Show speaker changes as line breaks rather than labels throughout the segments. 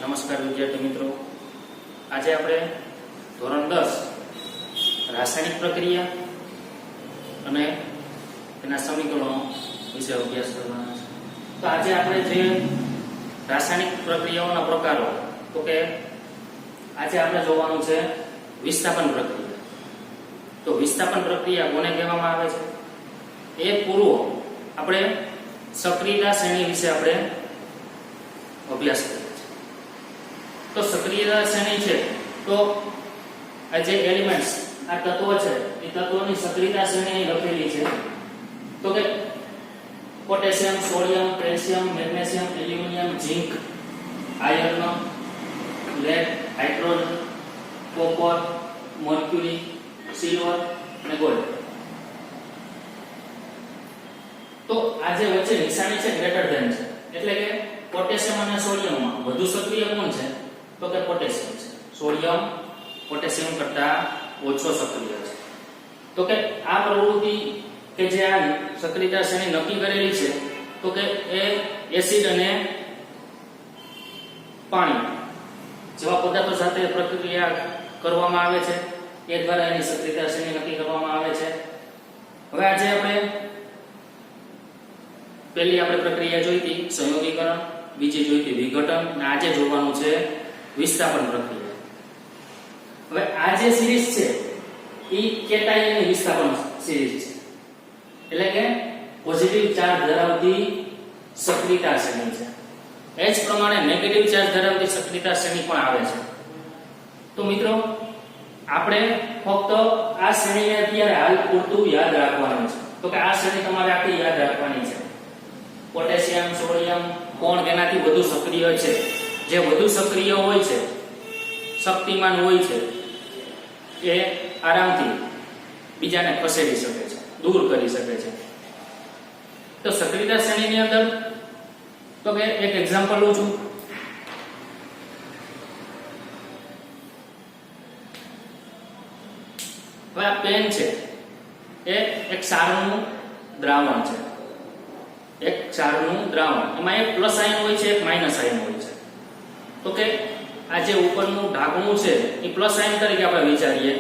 નમસ્કાર વિદ્યાર્થી મિત્રો, આજે આપણે ધોરણ 10 રાસાયણિક પ્રક્રિયા અને તેના સમીકરણો વિશે અભ્યાસ કરવાના છે. તો આજે આપણે જે રાસાયણિક પ્રક્રિયાઓના પ્રકારો, તો કે આજે આપણે જોવાનું છે વિસ્થાપન પ્રક્રિયા. તો વિસ્થાપન પ્રક્રિયા કોને કહેવામાં આવે છે એ પૂર્વ આપણે સક્રિયતા શ્રેણી વિશે આપણે અભ્યાસ કરીએ. તો સક્રિયતા શ્રેણી છે તો આ જે એલિમેન્ટ્સ, આ તત્વો છે એ તત્વોની સક્રિયતા શ્રેણી લખેલી છે. તો કે potassium, sodium, calcium, magnesium, aluminium, zinc, iron, lead, hydrogen, copper, mercury, silver અને ગોલ્ડ. તો આ જે વચ્ચે નિશાની છે ગ્રેટર ધેન છે, એટલે કે પોટેશિયમ અને સોડિયમમાં વધુ સક્રિય કોણ છે તો કે પોટેશિયમ છે. સોડિયમ પોટેશિયમ કરતા ઓછો સક્રિય છે. તો કે આ પ્રવૃત્તિ કે જે આ સક્રિયતા શ્રેણી નક્કી કરેલી છે તો કે એ એસિડ અને પાણી જેવા પદાર્થો સાથે પ્રક્રિયા કરવામાં આવે છે, એ દ્વારા એની સક્રિયતા શ્રેણી નક્કી કરવામાં આવે છે. હવે આજે આપણે પહેલી આપણે પ્રક્રિયા જોઈ હતી સંયોગીકરણ, બીજી જોઈ હતી વિઘટન, અને આજે જોવાનું છે વિસ્થાપન પ્રક્રિયા. હવે આ જે સિરીઝ છે એ કેટાયનની વિસ્થાપન સિરીઝ છે, એટલે કે પોઝિટિવ ચાર્જ ધરાવતી સક્રિયતા શ્રેણી છે. એ જ પ્રમાણે નેગેટિવ ચાર્જ ધરાવતી સક્રિયતા શ્રેણી પણ આવે છે. તો મિત્રો આપણે ફક્ત આ શ્રેણીને અત્યારે હાલ પૂરતું યાદ રાખવાનું છે. તો કે આ શ્રેણી તમારે આખી યાદ રાખવાની છે. પોટેશિયમ, સોડિયમ કોણ તેનાથી વધુ સક્રિય છે. જે વધુ સક્રિય હોય છે, શક્તિમાન હોય છે, એ આરામથી બીજાને ખસેડી શકે છે, દૂર કરી શકે છે. તો સક્રિયતા શ્રેણીની અંદર તો કે એક એક્ઝામ્પલ લઉં છું. હવે આ પેન છે એ એક ક્ષારનું દ્રાવણ છે. એક ક્ષારનું દ્રાવણ, એમાં એક પ્લસ આયન હોય છે, એક માઇનસ આયન હોય છે. તો કે આ જે ઉપરનું ઢાંકણું છે એ પ્લસ આયન તરીકે આપણે વિચારીએ,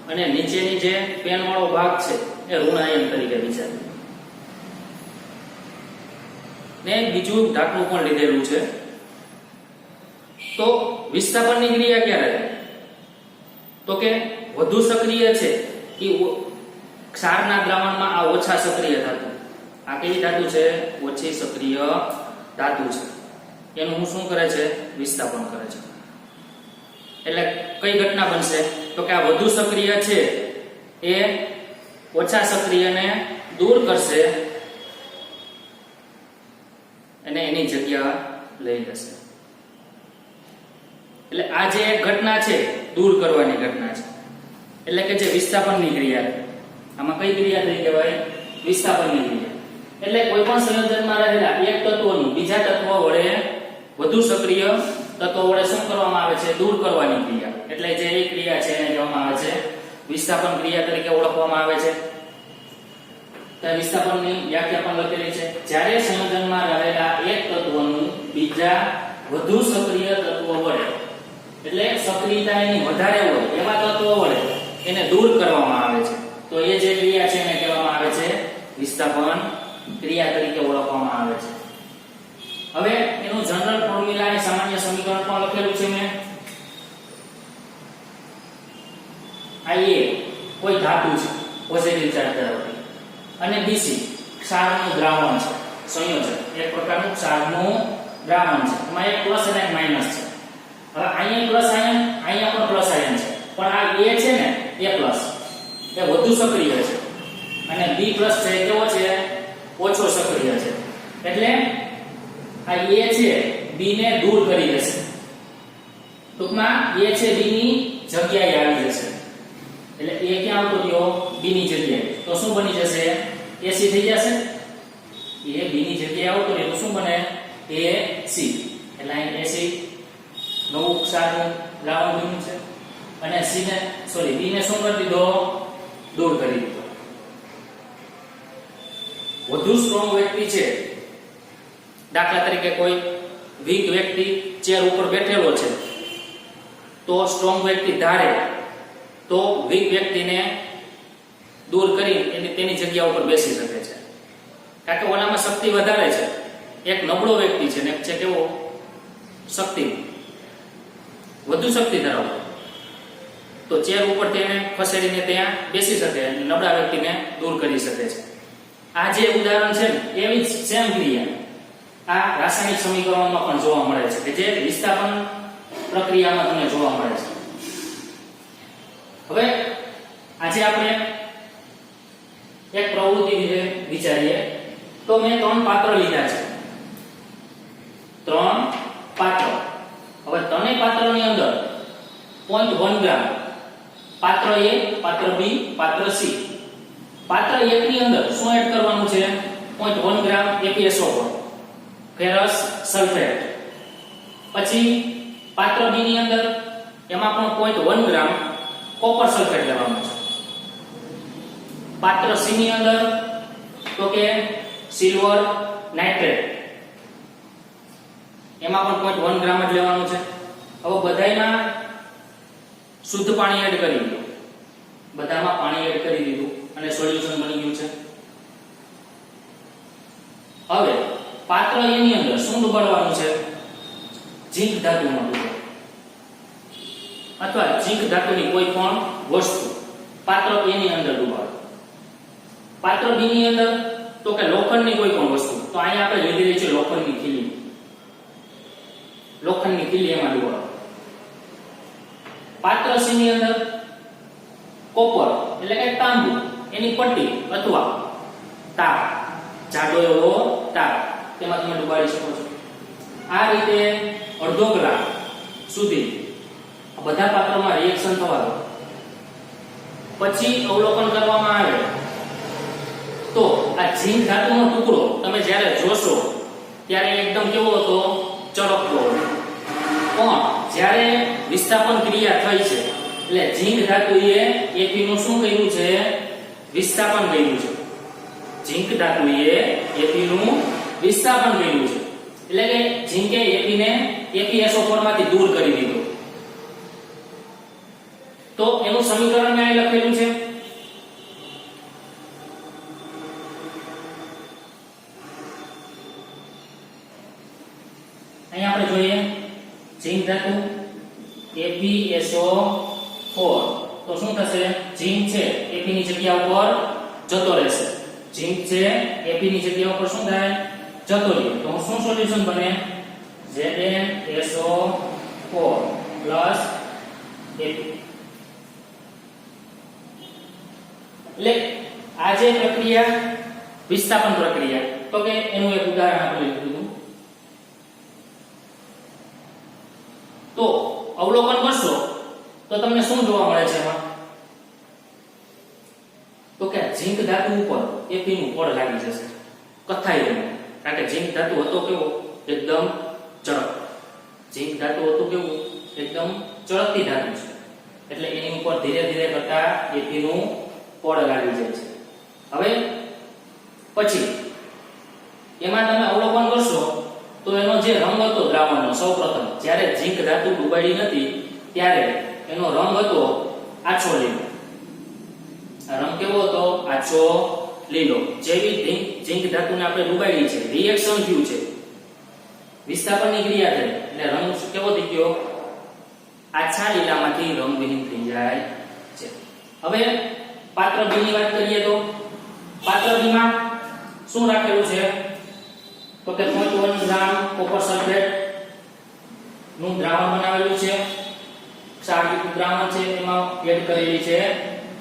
અને નીચેની જે પેન વાળો ભાગ છે એ ઋણ આયન તરીકે વિચારીએ. ને બીજું ઢાંકણું પણ લીધેલું છે. તો વિસ્થાપનની ક્રિયા ક્યારે થાય તો કે વધુ સક્રિય છે એ ક્ષારના દ્રાવણમાં આ ઓછા સક્રિય ધાતુ, આ કેવી ધાતુ છે? ઓછી સક્રિય ધાતુ છે. એનું હું શું કરે છે? વિસ્થાપન કરે છે. એટલે કઈ ઘટના બનશે તો કે આ વધુ સક્રિય છે એ ઓછા સક્રિયને દૂર કરશે અને એની જગ્યા લઈ લેશે. એટલે આ જે ઘટના છે દૂર કરવાની ઘટના છે, એટલે કે જે વિસ્થાપનની ક્રિયા, આમાં કઈ ક્રિયા થઈ કહેવાય? વિસ્થાપનની ક્રિયા. એટલે કોઈ પણ સંયોજનમાં રહેલા એક તત્વનું બીજા તત્વ વડે, વધુ સક્રિય તત્વો વડે શું કરવામાં આવે છે? દૂર કરવાની ક્રિયા. એટલે જે એ ક્રિયા છે એને કહેવામાં આવે છે વિસ્થાપન ક્રિયા તરીકે ઓળખવામાં આવે છે. તો વિસ્થાપનની વ્યાખ્યા પણ લખેલી છે. જ્યારે સંયોજનમાં રહેલા એક તત્વનું બીજા વધુ સક્રિય તત્વ વડે, એટલે સક્રિયતા એની વધારે હોય એવા તત્વો વડે એને દૂર કરવામાં આવે છે, તો એ જે ક્રિયા છે એને કહેવામાં આવે છે વિસ્થાપન ક્રિયા તરીકે ઓળખવામાં આવે છે. હવે એનું જનરલ ફોર્મ્યુલા અને સામાન્ય સમીકરણ પણ લખેલું છે મેં. આ એ કોઈ ધાતુ છે પોઝિટિવ ચાર્જ ધરાવતી, અને બીસી ક્ષારનું દ્રાવણ છે, સંયોજન, એક પ્રકારનું ક્ષારનું દ્રાવણ છે. એમાં એક પ્લસ અને એક માઈનસ છે. હવે અહીંયા પ્લસ આયન, અહીંયા પણ પ્લસ આયન છે, પણ આ એ છે ને એ પ્લસ એ વધુ સક્રિય છે, અને બી પ્લસ છે કેવો છે? ઓછો સક્રિય છે. એટલે આ એ છે બી ને દૂર કરી દેશે. ટૂંકમાં એ છે બી ની જગ્યાએ આવી જશે. એટલે એ ક્યાં આવતો રહ્યો? બી ની જગ્યાએ. તો શું બની જશે? એસી થઈ જશે. એ બી ની જગ્યાએ આવતો રહ્યો તો શું બને? એસી. એટલે અહીં એસી નવું ક્ષારનું દ્રાવણ બન્યું છે, અને સી ને બી ને શું કરી દીધો? દૂર કરી દીધો. વધુ સ્ટ્રોંગ વ્યક્તિ છે, દાખલા તરીકે કોઈ વીક વ્યક્તિ ચેર ઉપર બેઠેલો છે તો સ્ટ્રોંગ વ્યક્તિ ધારે તો વીક વ્યક્તિને દૂર કરી તેની જગ્યા ઉપર બેસી શકે છે, કારણ કે ઓલામાં શક્તિ વધારે છે. એક નબળો વ્યક્તિ છે ને એક છે કેવો શક્તિ વધુ શક્તિ ધરાવતો, તો ચેર ઉપર તેને ખસેડીને ત્યાં બેસી શકે અને નબળા વ્યક્તિને દૂર કરી શકે છે. આ જે ઉદાહરણ છે ને એવી જ સેમ ક્રિયા આ રાસાયણિક સમીકરણોમાં પણ જોવા મળે છે કે જે વિસ્થાપન પ્રક્રિયામાં તમને જોવા મળે છે. હવે આજે આપણે એક પ્રવૃત્તિ વિશે વિચારીએ. તો મેં 3 પાત્ર લીધા છે, 3 પાત્ર. હવે ત્રણેય પાત્રની અંદર 0.1 ગ્રામ પાત્ર A, પાત્ર B, પાત્ર C. પાત્ર 1 ની અંદર શું એડ કરવાનું છે? 0.1 ગ્રામ FeSO4 ફેરસ સલ્ફેટ. પછી પાત્ર B ની અંદર એમાં પણ 0.1 ગ્રામ કોપર સલ્ફેટ લેવાનું છે. પાત્ર C ની અંદર તો કે સિલ્વર નાઇટ્રેટ, એમાં પણ 0.1 ગ્રામ જ લેવાનું છે. હવે બધાયમાં શુદ્ધ પાણી એડ કરી દીધું, બધામાં પાણી એડ કરી દીધું અને સોલ્યુશન બની ગયું છે. હવે પાત્ર A ની અંદર શું ડુબાડવાનું છે? ઝીંક ધાતુનો ડુબો અથવા ઝીંક ધાતુની કોઈ પણ વસ્તુ પાત્ર A ની અંદર ડુબાડો. પાત્ર B ની અંદર તો કે લોખંડની કોઈ પણ વસ્તુ, તો અહીંયા આપણે લીધેલી છે લોખંડની ખીલી, લોખંડની ખીલી એમાં ડુબાડો. પાત્ર C ની અંદર કોપર એટલે કે તાંબુ એની પટ્ટી અથવા તાર, જાડો એવો તાર, તેમાં તમે ડુબાડી શકો છો. આ રીતે અડધો ગ્રામ સુધી બધા પાત્રોમાં રિએક્શન થવા દો. પછી અવલોકન કરવામાં આવે તો આ ઝીંક ધાતુનો ટુકડો તમે જ્યારે જોશો ત્યારે એકદમ કેવો હતો? ચળકતો. પણ જ્યારે વિસ્થાપન ક્રિયા થઈ છે એટલે ઝીંક ધાતુએ Fe નું શું કર્યું છે? વિસ્થાપન કર્યું છે. ઝીંક ધાતુએ Fe નું વિસ્થાપન કર્યું છે, એટલે કે ઝીંકે Fe ને FeSO4 માંથી દૂર કરી દીધું. તો એનું સમીકરણ મેં અહીં લખેલું છે. અહીંયા આપણે જોઈએ ઝીંક ધાતુ FeSO4, તો શું થશે? ઝીંક છે Fe ની જગ્યા ઉપર જતો રહેશે. ઝીંક છે Fe ની જગ્યા ઉપર શું થાય? જતો રહે. તો શું સોલ્યુશન બને? ZnSO4 Fe. એટલે આ જે પ્રક્રિયા વિસ્થાપન પ્રક્રિયા, તો કે એનું એક ઉદાહરણ આપણે લીધું. તો અવલોકન કરશો તો તમને શું જોવા મળે છે એમાં? તો કે ઝીંક ધાતુ ઉપર Fe નું પડ લાગી જશે, કથાઈ રહે. કારણ કે ઝીંક ધાતુ હતો કેવો? એકદમ ચળક. ઝીંક ધાતુ હતું કેવું? એકદમ ચળકતી ધાતુ છે, એટલે એની ઉપર ધીરે ધીરે કરતા Fe નું પડ લાગી જાય છે. હવે પછી એમાં તમે અવલોકન કરશો તો એનો જે રંગ હતો દ્રાવણનો, સૌપ્રથમ જ્યારે ઝીંક ધાતુ ડૂબાડી નથી ત્યારે એનો રંગ હતો આછો લીલો. આ રંગ કેવો હતો? આછો લીલો. જેવી ઝીંક ધાતુને આપણે ડૂબાડી છે, રિએક્શન થયું છે, વિસ્થાપનની ક્રિયા થઈ એટલે રંગ કેવો થઈ ગયો? આછા લીલામાંથી રંગવિહીન થઈ જાય છે. હવે પાત્ર B ની વાત કરીએ તો પાત્ર B માં શું રાખેલું છે? તો કે 0.1 ગ્રામ કોપર સલ્ફેટ નું દ્રાવણ બનાવેલું છે. ક્ષારયુક્ત દ્રાવણ છે, એમાં એડ કરેલી છે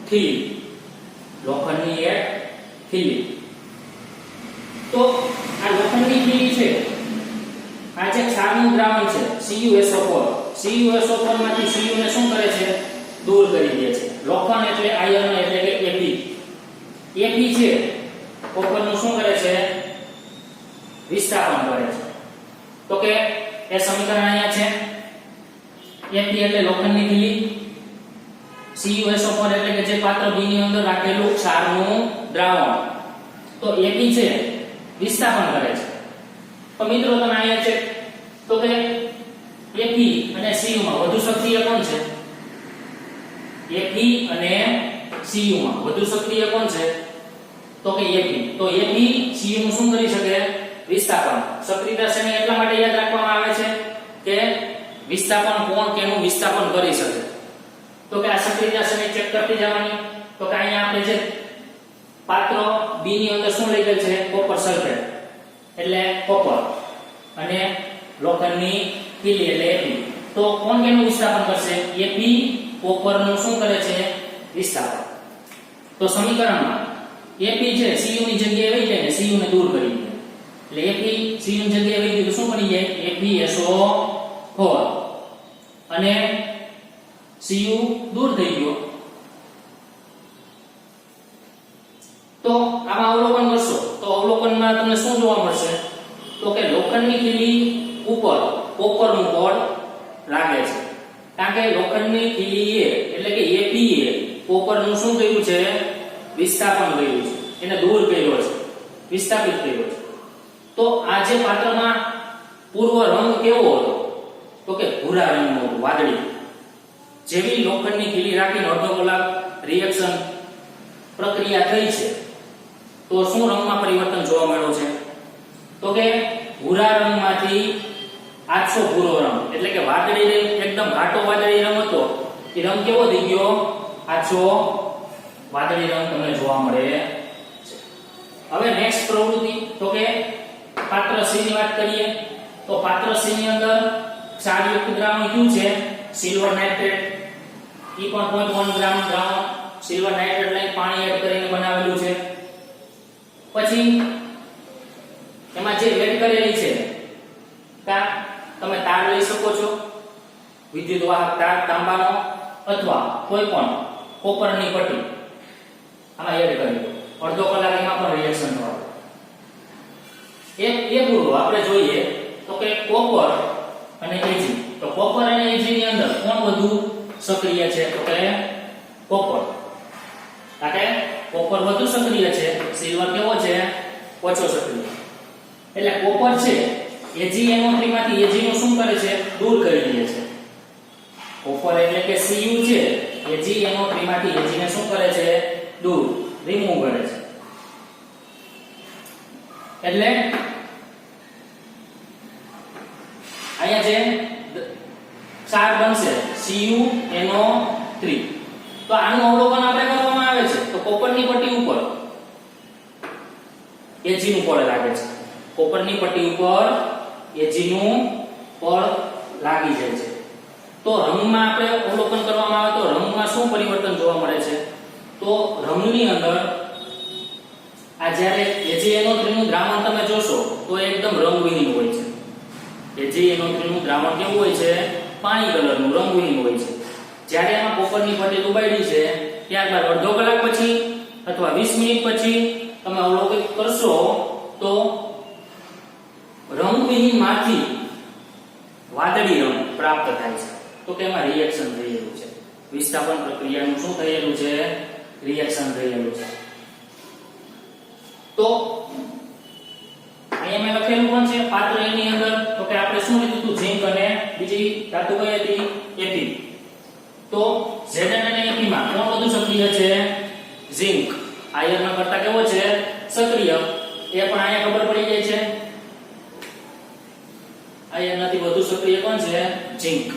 ખીલી, લોખંડની એડ ખીલી. તો આ લોખંડની ખીલી છે, આ જે ક્ષારનું દ્રાવણ છે CuSO4 માંથી Cu ને શું કરે છે? દૂર કરી દે છે. લોખંડ એટલે આયર્ન એટલે કે Fe છે, કોપરનું શું કરે છે? વિસ્થાપન કરે છે. તો કે એ સમીકરણ અહીંયા છે. Fe એટલે લોખંડની ખીલી, CuSO4 એટલે કે જે પાત્ર B ની અંદર રાખેલું ક્ષારનું દ્રાવણ. તો Fe છે વિસ્થાપન કરે છે. તો મિત્રો તમે અહીંયા ચેક તો કે Fe અને Cu માં વધુ સક્રિય કોણ છે? Fe અને Cu માં વધુ સક્રિય કોણ છે? તો કે Fe. તો Fe Cu નું શું કરી શકે? વિસ્થાપન. સક્રિયતા શ્રેણી એટલા માટે યાદ રાખવામાં આવે છે કે વિસ્થાપન કોણ કેનું વિસ્થાપન કરી શકે. તો કે આ સક્રિયતા શ્રેણી ચેક કરતી જવાની. તો કે અહીંયા આપણે જે પાત્ર B ની અંદર શું લખેલ છે? કોપર સલ્ફેટ એટલે કોપર અને લોખંડની કીલી એટલે Fe. તો કોણ કેનું વિસ્થાપન કરશે? Fe કોપર નું શું કરે છે? વિસ્થાપન. તો સમીકરણમાં Fe છે Cu ની જગ્યાએ વહી જાય ને Cu ને દૂર કરી દે એટલે Fe Cu ની જગ્યાએ વહી ગયું તો શું બની જાય? FeSO4 અને Cu દૂર થઈ ગયો. તો આમાં અવલોકન કરશો તો અવલોકનમાં તમને શું જોવા મળશે? તો કે લોખંડની કીલી ઉપર કોપરનું પડ લાગે છે. કારણ કે લોખંડની કીલીએ એટલે કે Fe કોપરનું શું કર્યું છે? વિસ્થાપન કર્યું છે. એને દૂર કર્યો છે, વિસ્થાપિત કર્યો છે. તો આ જે પાત્રમાં પૂર્વ રંગ કેવો હતો? તો કે ભૂરા રંગનો વાદળી. જેવી લોખંડની કીલી રાખીને અડધો કલાક રિએક્શન પ્રક્રિયા થઈ છે તો શું રંગમાં પરિવર્તન જોવા મળ્યું છે? તો કે ભૂરા રંગમાંથી આછો ભૂરો રંગ એટલે કે વાદળી રંગ એકદમ ઘાટો વાદળી રંગ હતો એ રંગ કેવો થઈ ગયો? આછો વાદળી રંગ તમને જોવા મળે છે. હવે નેક્સ્ટ પ્રવૃત્તિ તો કે પાત્ર C ની વાત કરીએ તો પાત્ર C ની અંદર ક્ષારયુક્ત દ્રાવણ કયું છે? Silver nitrate. ઈ પણ 0.1 ગ્રામ દ્રાવણ સિલ્વર નાઇટ્રેટ લઈ પાણી એડ કરીને બનાવેલું છે. પછી એમાં જે એડ કરેલી છે તા તમે તાર લઈ શકો છો, વિદ્યુત વાહક તાર તાંબાનો અથવા કોઈ પણ કોપરની પટ્ટી આમાં એડ કરી અડધો કલાક એમાં પણ રિએક્શન થવાનું. એ પૂર્વ આપણે જોઈએ તો કે કોપર અને Ag. તો કોપર અને Ag ની અંદર કોણ વધુ સક્રિય છે? તો કે કોપર. કારણ કે કોપર વધુ સક્રિય છે, સિલ્વર કેવો છે? ઓછો સક્રિય. એટલે કોપર છે AgNO3 માંથી Ag નું શું કરે છે? દૂર કરી દે છે. કોપર એટલે કે Cu છે AgNO3 માંથી Ag ને શું કરે છે? દૂર રિમૂવ કરે છે. એટલે અહીંયા જે ક્ષાર બનશે CuNO3. તો આનું અવલોકન આપણે કરવામાં આવે છે તો કોપરની પટ્ટી ઉપર Ag નું પડ લાગે છે. કોપરની પટ્ટી ઉપર Ag નું પડ લાગી જાય છે. તો રંગમાં આપણે અવલોકન કરવામાં આવે તો રંગમાં શું પરિવર્તન જોવા મળે છે? તો રંગની અંદર આ જ્યારે AgNO3 નું દ્રાવણ તમે જોશો તો એકદમ રંગવિહીન હોય છે. AgNO3 નું દ્રાવણ કેવું હોય છે? પાણી કલરનું રંગવિહીન હોય છે. જ્યારે આમાં કોપરની પટ્ટી ડૂબાડી છે ત્યારબાદ અડધો કલાક પછી અથવા 20 મિનિટ પછી તમે અવલોકન કરશો તો રંગવિહીન માંથી વાદળી રંગ પ્રાપ્ત થાય છે. તો કે એમાં રિએક્શન થયેલું છે. વિસ્થાપન પ્રક્રિયાનું શું થયેલું છે? રિએક્શન થયેલું છે. તો અહીંયા મેં લખેલું પણ છે પાત્ર A ની અંદર તો કે આપણે શું લીધું હતું? ઝિંક અને બીજી ધાતુ કઈ હતી? Fe. તો Zn અને Fe માં કોણ વધુ સક્રિય છે? ઝિંક. આયર્ન કરતા કેવો છે? સક્રિય. એ પણ અહીંયા ખબર પડી જાય છે. આયર્નથી વધુ સક્રિય કોણ છે? ઝિંક.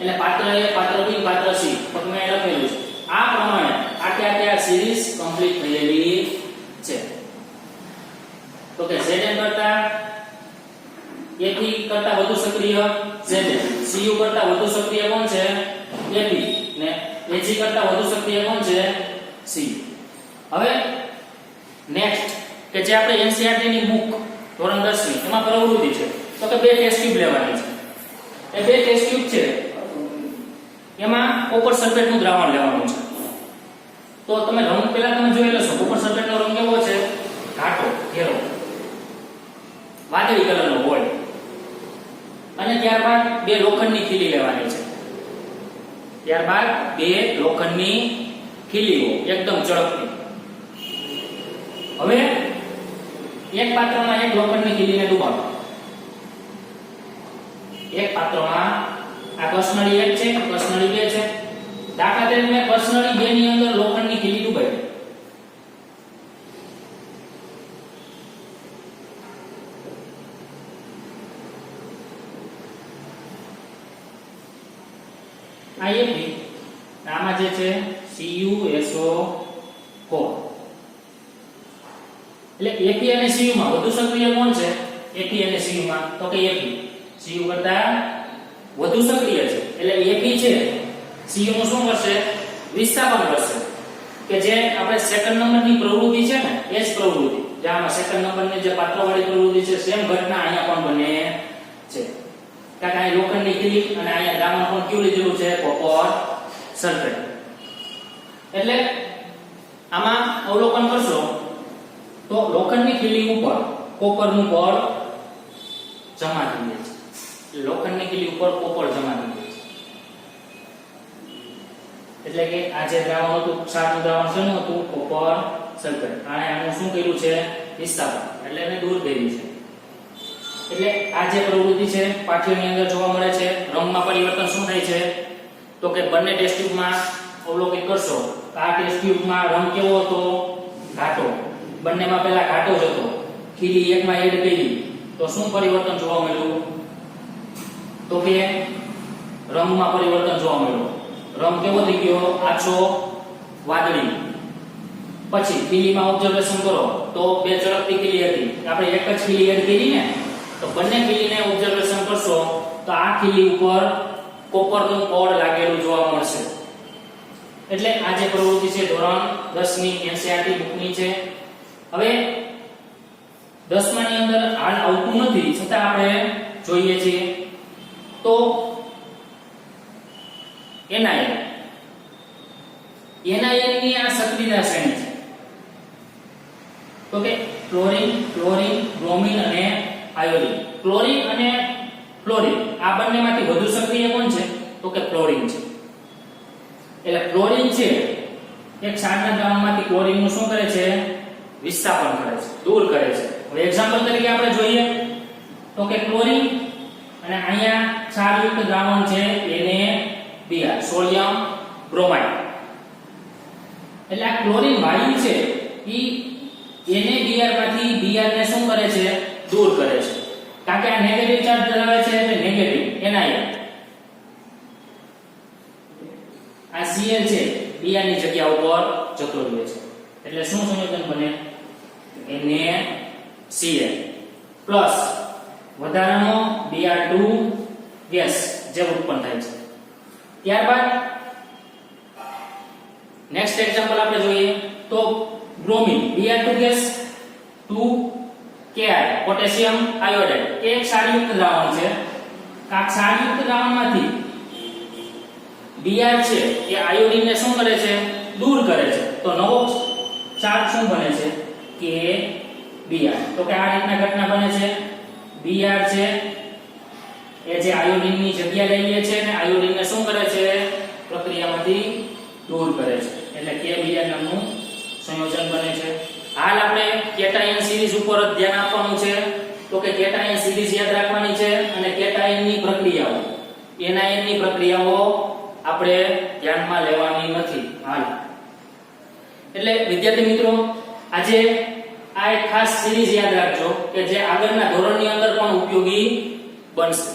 એટલે પાત્ર A, પાત્ર B, પાત્ર C તો મેં લખેલું છે. આ પ્રમાણે આખી આ સિરીઝ કમ્પ્લીટ થયેલી છે. તો કે Zn કરતા Fe કરતા વધુ સક્રિય Zn, Cu કરતા વધુ સક્રિય કોણ છે? Fe ને Ag કરતા વધુ સક્રિય કોણ છે? Cu. હવે નેક્સ્ટ કે જે આપણે NCERT ની બુક ધોરણ 10 ની એમાં પ્રવૃત્તિ છે તો કે બે ટેસ્ટ ટ્યુબ લેવાની છે. એ બે ટેસ્ટ ટ્યુબ છે એમાં કોપર સલ્ફેટ નું દ્રાવણ લેવાનું છે. તો તમે રંગ પહેલા તમે જોઈ લેશો કોપર સલ્ફેટ નો રંગ કેવો છે? ઘાટો ઘેરો વાદળી કલરનો હોય. અને ત્યારબાદ બે લોખંડની ખીલી લેવાની છે. ત્યારબાદ બે લોખંડની ખીલીઓ એકદમ ચળકતી. હવે એક પાત્રમાં એક લોખંડની ખીલીને ડૂબાડો. એક પાત્રમાં આ કસનળી 1 છે, કસનળી 2 છે. દાખલા તરીકે મેં કસનળી 2 ની અંદર લોખંડની ખીલી ડૂબાડી. આ એપી આમાં જે છે CuSO4 એટલે Ap અને Cu માં વધુ સક્રિય કોણ છે? Ap અને Cu માં તો કે Ap Cu કરતા વધુ સક્રિય છે એટલે Ap છે Cu નું શું કરશે? વિસ્થાપન કરશે કે જે આપણે સેકન્ડ નંબરની પ્રવૃત્તિ છે ને એ જ પ્રવૃત્તિ જે આમાં સેકન્ડ નંબરની જે પાત્રવાળી પ્રવૃત્તિ છે સેમ ઘટના અહીંયા પણ બને છે. કારણ કે લોખંડની ખીલી અને અહીંયા દ્રાવણ પણ કેવું લીધેલું છે? Copper sulphate. એટલે આમાં અવલોકન કરશો તો લોખંડની ખીલી ઉપર કોપરનું પડ જમા થઈ જાય છે. લોખંડની ખીલી ઉપર કોપર જમા થઈ જાય છે. એટલે કે આ જે દ્રાવણ હતું ક્ષારનું દ્રાવણ શેનું હતું? Copper sulphate. આનું શું કર્યું છે? વિસ્થાપન. એટલે એને દૂર કર્યું છે. એટલે આ જે પ્રવૃત્તિ છે પાઠ્યની અંદર જોવા મળે છે. રંગમાં પરિવર્તન શું થાય છે? તો કે બંને ટેસ્ટ ટ્યુબમાં અવલોકિત કરશો આ ટેસ્ટ ટ્યુબમાં રંગ કેવો હતો? ઘાટો. બંનેમાં પહેલા ઘાટો જ હતો. ખીલી એકમાં એડ કરી તો શું પરિવર્તન જોવા મળ્યું? તો કે રંગમાં પરિવર્તન જોવા મળ્યું. રંગ કેવો થઈ ગયો? આછો વાદળી. પછી ખીલીમાં ઓબ્ઝર્વેશન કરો તો બે ઝડપથી ખીલી હતી. આપણે એક જ ખીલી એડ કરી ને તો બંને ખીલીને ઓબ્ઝર્વેશન કરશો તો આ ખીલી ઉપર કોપરનું પડ લાગેલું જોવા મળશે. એટલે આ જે પ્રવૃત્તિ છે ધોરણ 10 ની NCERT બુકની છે. હવે 10મા ની અંદર હાલ આવતું નથી છતાં આપણે જોઈએ છીએ તો NiN ની આ સક્રિયતા શ્રેણી છે. તો કે ક્લોરીન, બ્રોમિન અને આયોડિન. ક્લોરીન અને ફ્લોરિન આ બંનેમાંથી વધુ સક્રિય કોણ છે? તો કે ફ્લોરિન છે. એટલે ક્લોરીન છે એક ક્ષારના દ્રાવણમાંથી ક્લોરીનનું શું કરે છે? વિસ્થાપન કરે છે, દૂર કરે છે. હવે એક્ઝામ્પલ તરીકે આપણે જોઈએ તો કે ક્લોરીન અને અહીંયા ક્ષારયુક્ત દ્રાવણ છે NaBr સોડિયમ બ્રોમાઇડ. એટલે આ ક્લોરીન વાયુ છે ઈ NaBr માંથી Br ને શું કરે છે? દૂર કરે છે. કારણ કે આ નેગેટિવ ચાર્જ ધરાવે છે એટલે નેગેટિવ NiN. આ Cl છે Br ની જગ્યા ઉપર જતો રહે છે. એટલે શું સંયોજન બને? NaCl પ્લસ વધારાનો Br2 ગેસ જે ઉત્પન્ન થાય છે. ત્યારબાદ નેક્સ્ટ એક્ઝામ્પલ આપણે જોઈએ તો bromine Br2 gas 2Ki potassium iodide એક ક્ષારયુક્ત દ્રાવણ છે. આ ક્ષારયુક્ત દ્રાવણમાંથી Br છે એ આયોડિનને શું કરે છે? દૂર કરે છે. તો નવો ચાર્જ શું બને છે? KBr. તો કે આ રીતના ઘટના બને છે. Br છે એ જે આયોડિનની જગ્યા લઈ લે છે અને આયોડિનને શું કરે છે? પ્રક્રિયામાંથી દૂર કરે છે. એટલે KBr નામનું સંયોજન બને છે. હાલ આપણે કેટાયન સિરીઝ ઉપર જ ધ્યાન આપવાનું છે. તો કે કેટાયન સિરીઝ યાદ રાખવાની છે અને કેટાયનની પ્રક્રિયાઓ NiN ની પ્રક્રિયાઓ આપણે ધ્યાનમાં લેવાની નથી હાલ. એટલે વિદ્યાર્થી મિત્રો આજે આ એક ખાસ સિરીઝ યાદ રાખજો કે જે આગળના ધોરણની અંદર પણ ઉપયોગી બનશે.